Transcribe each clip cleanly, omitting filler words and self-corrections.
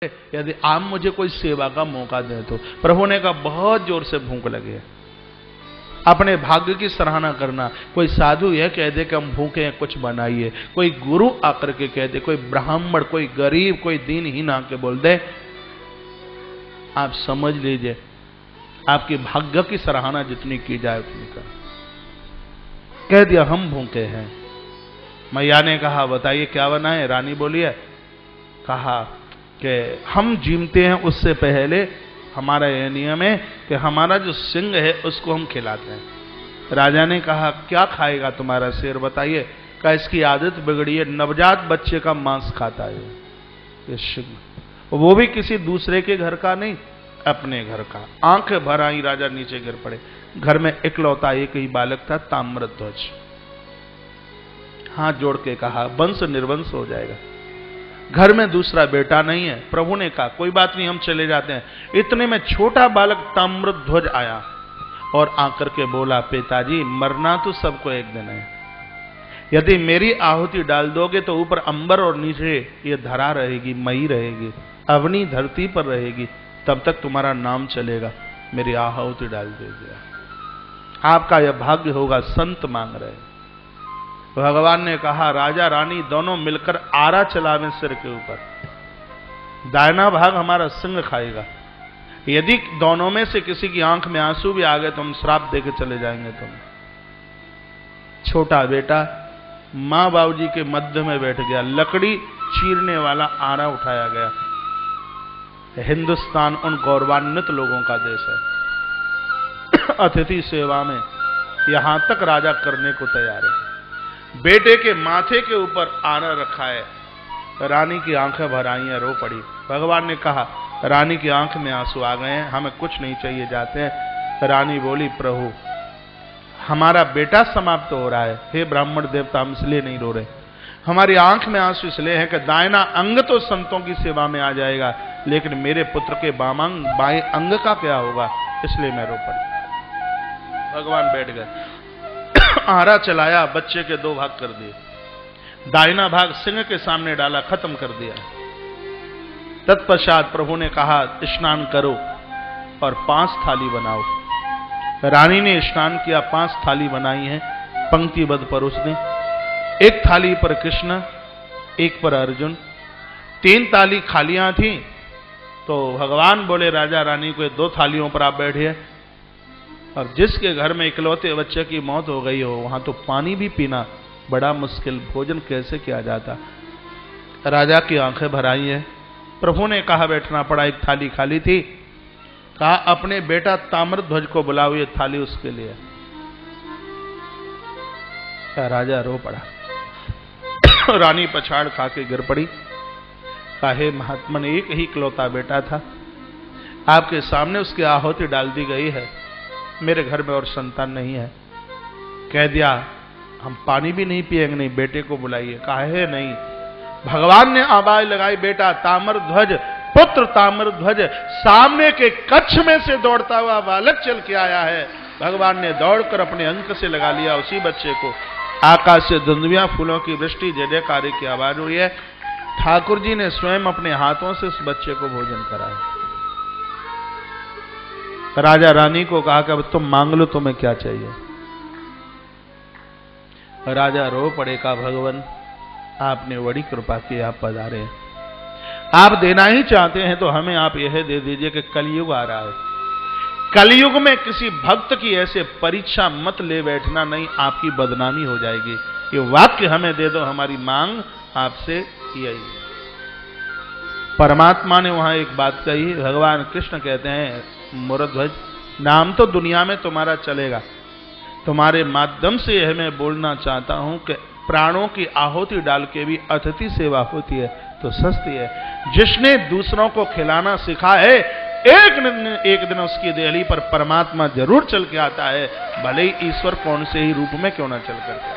यदि आप मुझे कोई सेवा का मौका दें तो। प्रभु ने कहा बहुत जोर से भूख लगे। अपने भाग्य की सराहना करना। कोई साधु यह कह दे कि हम भूखे हैं कुछ बनाइए, कोई गुरु आकर के कह दे, कोई ब्राह्मण, कोई गरीब, कोई दीनहीन आके बोल दे, आप समझ लीजिए आपकी भाग्य की सराहना जितनी की जाए उतनी कर। कह दिया हम भूखे हैं। मैया ने कहा बताइए क्या बनाए। रानी बोली है, कहा कि हम जीमते हैं उससे पहले हमारा यह नियम है कि हमारा जो सिंह है उसको हम खिलाते हैं। राजा ने कहा क्या खाएगा तुम्हारा शेर बताइए। कहा इसकी आदत बिगड़ी है, नवजात बच्चे का मांस खाता है ये सिंह, वो भी किसी दूसरे के घर का नहीं, अपने घर का। आंखें भर आई, राजा नीचे गिर पड़े। घर में इकलौता एक ही बालक था, ताम्रध्वज। हाथ जोड़ के कहा वंश निर्वंश हो जाएगा। घर में दूसरा बेटा नहीं है। प्रभु ने कहा कोई बात नहीं हम चले जाते हैं। इतने में छोटा बालक ताम्रध्वज आया और आकर के बोला पिताजी मरना तो सबको एक दिन है, यदि मेरी आहुति डाल दोगे तो ऊपर अंबर और नीचे ये धरा रहेगी, मई रहेगी, अवनी धरती पर रहेगी, तब तक तुम्हारा नाम चलेगा। मेरी आहुति डाल दीजिए, आपका यह भाग्य होगा। संत मांग रहे। भगवान ने कहा राजा रानी दोनों मिलकर आरा चलावें सिर के ऊपर, दाहिना भाग हमारा सिंह खाएगा। यदि दोनों में से किसी की आंख में आंसू भी आ गए तो हम श्राप देके चले जाएंगे। तुम छोटा बेटा मां बाबूजी के मध्य में बैठ गया। लकड़ी चीरने वाला आरा उठाया गया। हिंदुस्तान उन गौरवान्वित लोगों का देश है। अतिथि सेवा में यहां तक राजा करने को तैयार है। बेटे के माथे के ऊपर आना रखा है। रानी की आंखें भर आई हैं, रो पड़ी। भगवान ने कहा रानी की आंख में आंसू आ गए हैं, हमें कुछ नहीं चाहिए, जाते हैं। रानी बोली प्रभु हमारा बेटा समाप्त हो रहा है। हे ब्राह्मण देवता हम इसलिए नहीं रो रहे, हमारी आंख में आंसू इसलिए है कि दाहिना अंग तो संतों की सेवा में आ जाएगा, लेकिन मेरे पुत्र के बाएं अंग का क्या होगा, इसलिए मैं रो पड़ी। भगवान बैठ गए। आरा चलाया, बच्चे के दो भाग कर दिए। दाहिना भाग सिंह के सामने डाला, खत्म कर दिया। तत्पश्चात प्रभु ने कहा स्नान करो और 5 थाली बनाओ। रानी ने स्नान किया, 5 थाली बनाई हैं पंक्तिबद्ध परोस दी। एक थाली पर कृष्ण, एक पर अर्जुन, 3 थाली खालियां थी। तो भगवान बोले राजा रानी को 2 थालियों पर आप बैठिए। और जिसके घर में इकलौते बच्चे की मौत हो गई हो वहां तो पानी भी पीना बड़ा मुश्किल, भोजन कैसे किया जाता। राजा की आंखें भर आई हैं। प्रभु ने कहा बैठना पड़ा। एक थाली खाली थी। कहा अपने बेटा ताम्रध्वज को बुलाओ, ये थाली उसके लिए। राजा रो पड़ा। रानी पछाड़ खा के गिर पड़ी। कहा हे महात्मन एक ही इकलौता बेटा था, आपके सामने उसकी आहुति डाल दी गई है, मेरे घर में और संतान नहीं है। कह दिया हम पानी भी नहीं पिएंगे, नहीं बेटे को बुलाइए। कहा है नहीं। भगवान ने आवाज लगाई बेटा ताम्रध्वज, पुत्र ताम्रध्वज सामने के कक्ष में से दौड़ता हुआ बालक चल के आया है। भगवान ने दौड़कर अपने अंक से लगा लिया उसी बच्चे को। आकाश से दुंदुभियां फूलों की वृष्टि, जय जयकार की आवाज हुई है। ठाकुर जी ने स्वयं अपने हाथों से उस बच्चे को भोजन कराया। राजा रानी को कहा कि अब तुम मांग लो, तुम्हें क्या चाहिए। राजा रो पड़े। का भगवान आपने बड़ी कृपा की, आप पधारे। आप देना ही चाहते हैं तो हमें आप यह दे दीजिए कि कलयुग आ रहा है। कलयुग में किसी भक्त की ऐसे परीक्षा मत ले बैठना, नहीं आपकी बदनामी हो जाएगी। ये वाक्य हमें दे दो, हमारी मांग आपसे यही। परमात्मा ने वहां एक बात कही। भगवान कृष्ण कहते हैं मूर्ध्वज नाम तो दुनिया में तुम्हारा चलेगा, तुम्हारे माध्यम से यह मैं बोलना चाहता हूं कि प्राणों की आहुति डाल के भी अतिथि सेवा होती है तो सस्ती है। जिसने दूसरों को खिलाना सिखा है एक दिन उसकी देहली पर परमात्मा जरूर चल के आता है, भले ही ईश्वर कौन से ही रूप में क्यों ना चल करके।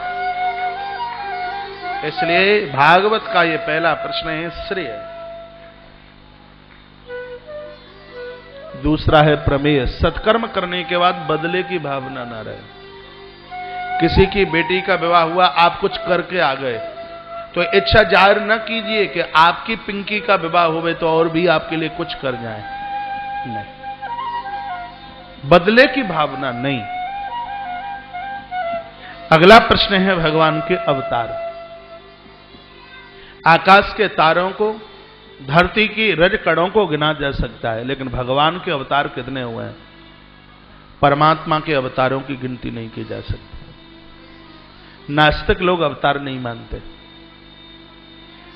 इसलिए भागवत का यह पहला प्रश्न है श्रेय। दूसरा है प्रमेय। सत्कर्म करने के बाद बदले की भावना ना रहे। किसी की बेटी का विवाह हुआ, आप कुछ करके आ गए, तो इच्छा जाहिर न कीजिए कि आपकी पिंकी का विवाह होवे तो और भी आपके लिए कुछ कर जाए, नहीं, बदले की भावना नहीं। अगला प्रश्न है भगवान के अवतार। आकाश के तारों को, धरती की रज कणों को गिना जा सकता है, लेकिन भगवान के अवतार कितने हुए हैं? परमात्मा के अवतारों की गिनती नहीं की जा सकती। नास्तिक लोग अवतार नहीं मानते।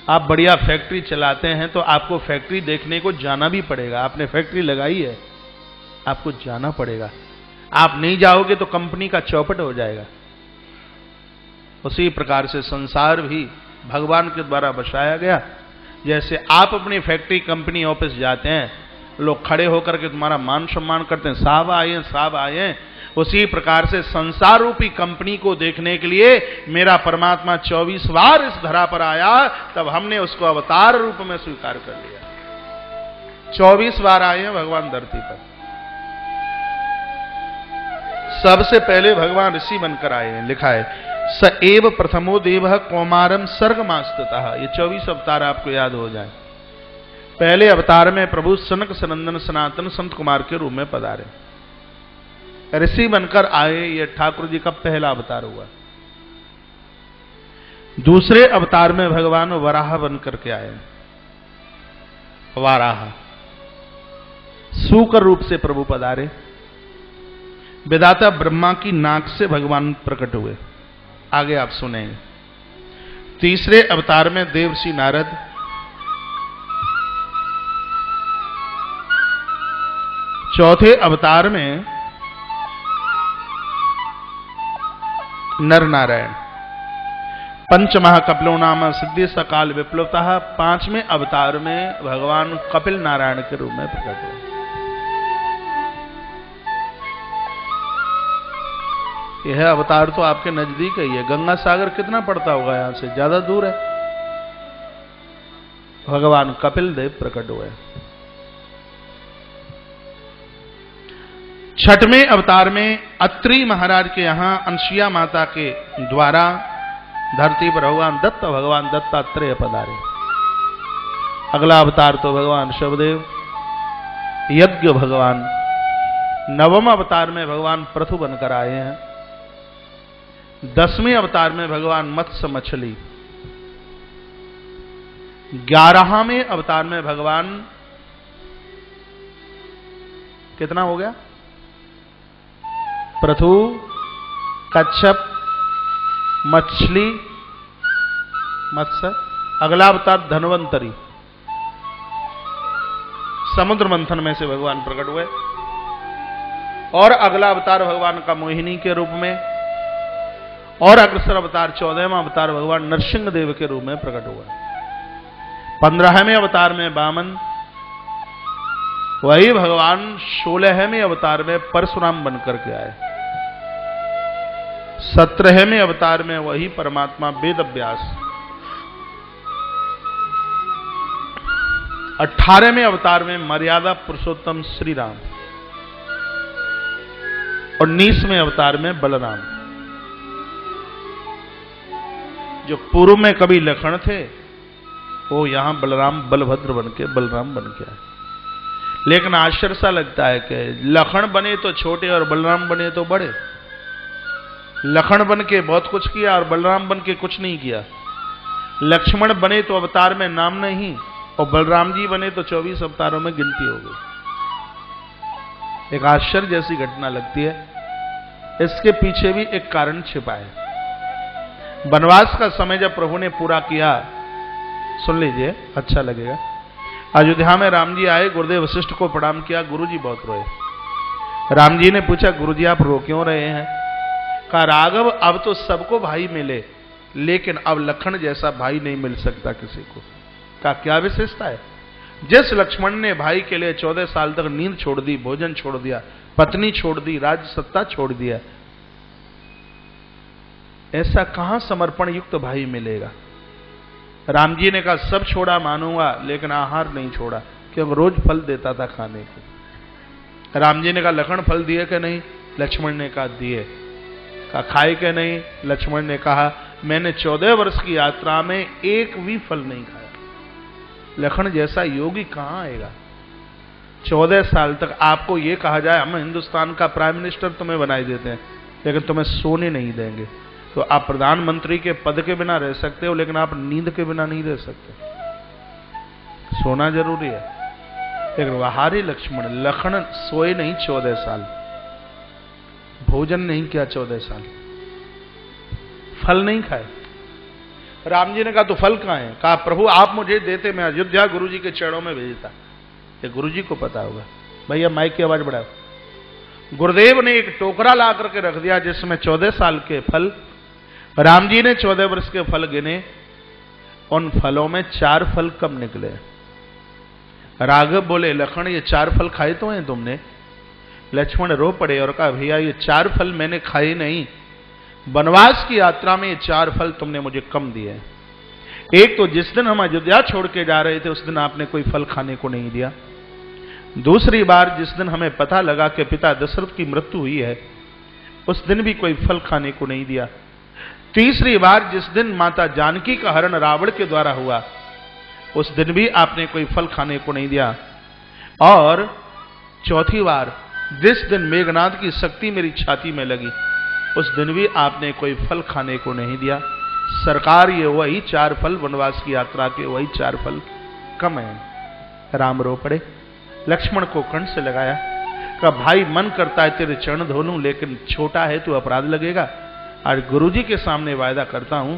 आप बढ़िया फैक्ट्री चलाते हैं तो आपको फैक्ट्री देखने को जाना भी पड़ेगा। आपने फैक्ट्री लगाई है, आपको जाना पड़ेगा। आप नहीं जाओगे तो कंपनी का चौपट हो जाएगा। उसी प्रकार से संसार भी भगवान के द्वारा बसाया गया। जैसे आप अपनी फैक्ट्री, कंपनी, ऑफिस जाते हैं, लोग खड़े होकर के तुम्हारा मान सम्मान करते हैं, साहब आए, साहब आए। उसी प्रकार से संसार रूपी कंपनी को देखने के लिए मेरा परमात्मा 24 बार इस धरा पर आया, तब हमने उसको अवतार रूप में स्वीकार कर लिया। 24 बार आए हैं भगवान धरती पर। सबसे पहले भगवान ऋषि बनकर आए हैं। लिखा है स एव प्रथमो देव कौमारम सर्गमास्ततः। ये 24 अवतार आपको याद हो जाए। पहले अवतार में प्रभु सनक सनंदन सनातन संत कुमार के रूप में पधारे, ऋषि बनकर आए। ये ठाकुर जी का पहला अवतार हुआ। दूसरे अवतार में भगवान वराह बनकर के आए। वाराह सूकर रूप से प्रभु पधारे। विधाता ब्रह्मा की नाक से भगवान प्रकट हुए। आगे आप सुनेंगे। तीसरे अवतार में देवर्षि नारद, चौथे अवतार में नर नारायण, पंच महाकपिलो नाम सिद्धि सकाल विप्लवतः। पांचवें अवतार में भगवान कपिल नारायण के रूप में प्रकट हुए। यह अवतार तो आपके नजदीक ही है। गंगा सागर कितना पड़ता होगा यहां से? ज्यादा दूर है। भगवान कपिल देव प्रकट हुए। छठवें अवतार में अत्रि महाराज के यहां अंशिया माता के द्वारा धरती पर भगवान दत्तात्रेय पधारे। अगला अवतार तो भगवान शिवदेव, यज्ञ भगवान। नवम अवतार में भगवान पृथु बनकर आए हैं। 10वें अवतार में भगवान मत्स्य मछली। 11वें अवतार में भगवान कितना हो गया? पृथु, कच्छप, मछली, मत्स्य। अगला अवतार धन्वंतरी, समुद्र मंथन में से भगवान प्रकट हुए। और अगला अवतार भगवान का मोहिनी के रूप में। और अग्रसर अवतार 14वां अवतार भगवान नरसिंह देव के रूप में प्रकट हुआ। 15वें अवतार में वामन। वही भगवान 16वें अवतार में परशुराम बनकर के आए। 17वें अवतार में वही परमात्मा वेद व्यास। 18वें अवतार में मर्यादा पुरुषोत्तम श्री राम। और 19वें अवतार में बलराम। जो पूर्व में कभी लखन थे वो यहां बलराम, बलभद्र बनके बलराम बन के आए। लेकिन आश्चर्य सा लगता है कि लखन बने तो छोटे और बलराम बने तो बड़े। लखन बन के बहुत कुछ किया और बलराम बन के कुछ नहीं किया। लक्ष्मण बने तो अवतार में नाम नहीं, और बलराम जी बने तो 24 अवतारों में गिनती हो गई। एक आश्चर्य जैसी घटना लगती है। इसके पीछे भी एक कारण छिपा है। वनवास का समय जब प्रभु ने पूरा किया, सुन लीजिए, अच्छा लगेगा। अयोध्या में राम जी आए, गुरुदेव वशिष्ठ को प्रणाम किया। गुरुजी बहुत रोए। राम जी ने पूछा, गुरुजी आप रो क्यों रहे हैं? कहा, राघव अब तो सबको भाई मिले, लेकिन अब लखन जैसा भाई नहीं मिल सकता किसी को। कहा, क्या विशेषता है? जिस लक्ष्मण ने भाई के लिए 14 साल तक नींद छोड़ दी, भोजन छोड़ दिया, पत्नी छोड़ दी, राज सत्ता छोड़ दिया, ऐसा कहां समर्पण युक्त भाई मिलेगा? राम जी ने कहा, सब छोड़ा मानूंगा, लेकिन आहार नहीं छोड़ा, क्योंकि रोज फल देता था खाने को। राम जी ने कहा, लखन फल दिए कि नहीं? लक्ष्मण ने कहा, दिए। कहा, खाए कि नहीं? लक्ष्मण ने कहा, मैंने 14 वर्ष की यात्रा में एक भी फल नहीं खाया। लखन जैसा योगी कहां आएगा? 14 साल तक आपको यह कहा जाए हम हिंदुस्तान का प्राइम मिनिस्टर तुम्हें बनाई देते हैं, लेकिन तुम्हें सोने नहीं देंगे। तो आप प्रधानमंत्री के पद के बिना रह सकते हो, लेकिन आप नींद के बिना नहीं रह सकते। सोना जरूरी है। लेकिन वहारी लखन सोए नहीं 14 साल, भोजन नहीं किया 14 साल, फल नहीं खाए। राम जी ने कहा तो फल कहां है? कहा प्रभु आप मुझे देते, मैं अयोध्या गुरु जी के चरणों में भेजता। ये गुरु जी को पता होगा। भैया माइक की आवाज बढ़ाओ। गुरुदेव ने एक टोकरा ला करके रख दिया जिसमें 14 साल के फल। राम जी ने 14 वर्ष के फल गिने, उन फलों में 4 फल कम निकले। राघव बोले लखन ये 4 फल खाए तो हैं तुमने? लक्ष्मण रो पड़े और कहा भैया ये 4 फल मैंने खाए नहीं, वनवास की यात्रा में ये 4 फल तुमने मुझे कम दिए हैं। एक तो जिस दिन हम अयोध्या छोड़ के जा रहे थे उस दिन आपने कोई फल खाने को नहीं दिया। दूसरी बार जिस दिन हमें पता लगा कि पिता दशरथ की मृत्यु हुई है उस दिन भी कोई फल खाने को नहीं दिया। तीसरी बार जिस दिन माता जानकी का हरण रावण के द्वारा हुआ उस दिन भी आपने कोई फल खाने को नहीं दिया। और चौथी बार जिस दिन मेघनाद की शक्ति मेरी छाती में लगी उस दिन भी आपने कोई फल खाने को नहीं दिया। सरकार ये वही 4 फल, वनवास की यात्रा के वही 4 फल कम है। राम रो पड़े, लक्ष्मण को कंठ से लगाया, कहा भाई मन करता है तेरे चरण धो लूं, लेकिन छोटा है तो अपराध लगेगा। आज गुरुजी के सामने वायदा करता हूं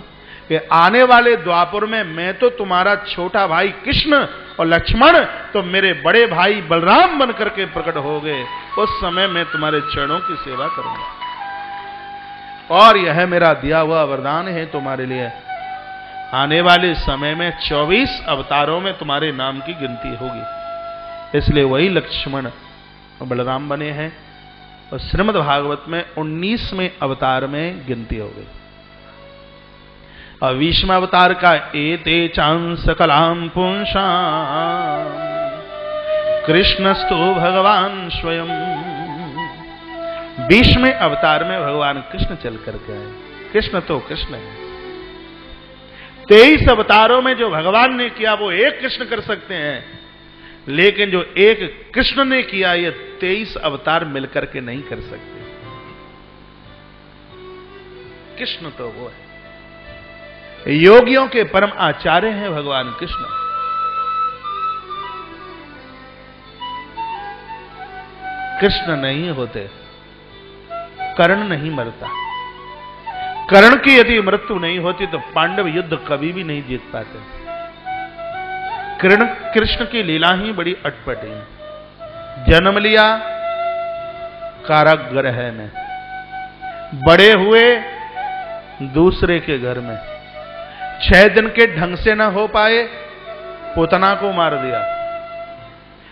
कि आने वाले द्वापर में मैं तो तुम्हारा छोटा भाई कृष्ण और लक्ष्मण तो मेरे बड़े भाई बलराम बन करके प्रकट हो गए, उस समय मैं तुम्हारे चरणों की सेवा करूंगा। और यह मेरा दिया हुआ वरदान है तुम्हारे लिए, आने वाले समय में 24 अवतारों में तुम्हारे नाम की गिनती होगी। इसलिए वही लक्ष्मण और बलराम बने हैं और श्रीमद् भागवत में 19वें अवतार में गिनती हो गई। और 20वें अवतार का एते चांस कलाम पुंसाम कृष्णस्तु भगवान स्वयं। 20वें अवतार में भगवान कृष्ण चल करके आए। कृष्ण तो कृष्ण है। 23 अवतारों में जो भगवान ने किया वो एक कृष्ण कर सकते हैं, लेकिन जो एक कृष्ण ने किया ये 23 अवतार मिलकर के नहीं कर सकते। कृष्ण तो वो है, योगियों के परम आचार्य हैं भगवान कृष्ण। कृष्ण नहीं होते कर्ण नहीं मरता। कर्ण की यदि मृत्यु नहीं होती तो पांडव युद्ध कभी भी नहीं जीत पाते। कृष्ण की लीला ही बड़ी अटपट है। जन्म लिया कारागृह में, बड़े हुए दूसरे के घर में, 6 दिन के ढंग से न हो पाए पुतना को मार दिया,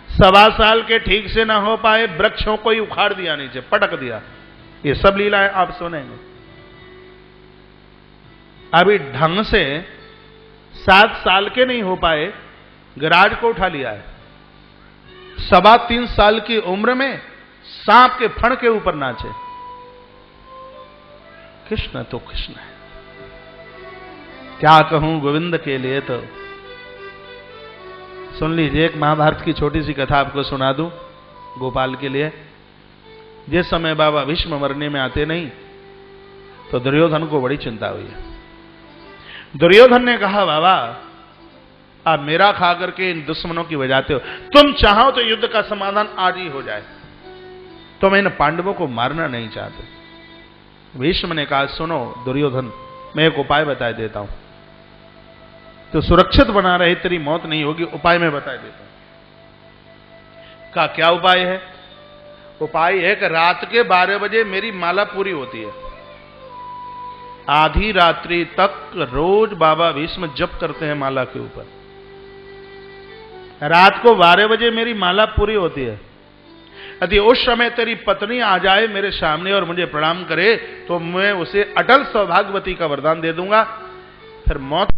1.25 साल के ठीक से न हो पाए वृक्षों को ही उखाड़ दिया, नीचे पटक दिया। ये सब लीलाएं आप सुनेंगे। अभी ढंग से 7 साल के नहीं हो पाए गराज को उठा लिया है। 3.25 साल की उम्र में सांप के फण के ऊपर नाचे। कृष्ण तो कृष्ण है। क्या कहूं गोविंद के लिए तो सुन लीजिए। एक महाभारत की छोटी सी कथा आपको सुना दूं गोपाल के लिए। जिस समय बाबा भीष्म मरने में आते नहीं तो दुर्योधन को बड़ी चिंता हुई है। दुर्योधन ने कहा बाबा आप मेरा खा करके इन दुश्मनों की बजाते हो, तुम चाहो तो युद्ध का समाधान आज ही हो जाए, तो मैं इन पांडवों को मारना नहीं चाहते। भीष्म ने कहा सुनो दुर्योधन, मैं एक उपाय बता देता हूं, तो सुरक्षित बना रहे, तेरी मौत नहीं होगी, उपाय मैं बता देता हूं। कहा क्या उपाय है? उपाय है कि रात के 12 बजे मेरी माला पूरी होती है, आधी रात्रि तक रोज बाबा भीष्म जप करते हैं माला के ऊपर। रात को 12 बजे मेरी माला पूरी होती है। यदि उस समय तेरी पत्नी आ जाए मेरे सामने और मुझे प्रणाम करे तो मैं उसे अटल सौभाग्यवती का वरदान दे दूंगा, फिर मौत